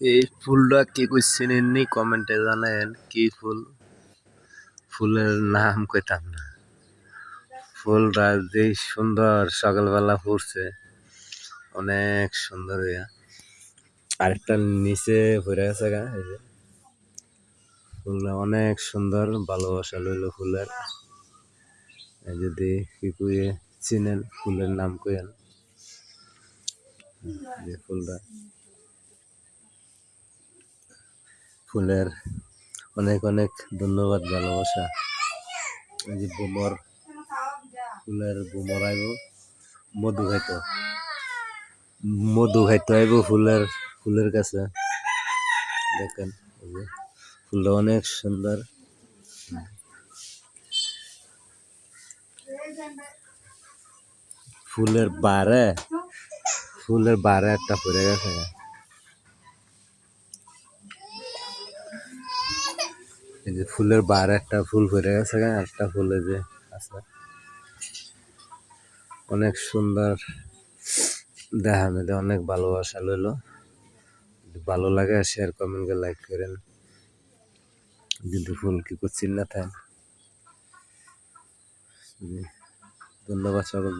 এই ফুলটা কে কইছেন এমনি কমেন্টে জানেন কি ফুল? ফুলের নাম কইতাম না। ফুলটা যে সুন্দর সকালবেলা ফুটছে, অনেক সুন্দর হইয়া। আরেকটা নিচে পড়ে গেছে গা, এই যে ফুলটা অনেক সুন্দর, ভালোবাসা লইল ফুলের। যদি কি কইয়ে চিনেন ফুলের নাম কইেন। যে ফুলটা ফুলের অনেক অনেক ধন্যবাদ, ভালোবাসা। এই যে বোমর ফুলের বোমর আইব মধু খাইতো, মধু খাইতো আইব ফুলের কাছে। দেখেন এই যে ফুলটা অনেক সুন্দর। ফুলের বারে একটা পড়ে গেছে। এই যে ফুলের বারে একটা ফুল পড়ে গেছে, একটা ফুলে যে আছে অনেক সুন্দর। দেখান অনেক ভালোবাসা লইল। ভালো লাগে শেয়ার কমেন্ট লাইক করেন। কিন্তু ফুল কি করছেন না থাকেন। ধন্যবাদ সকল।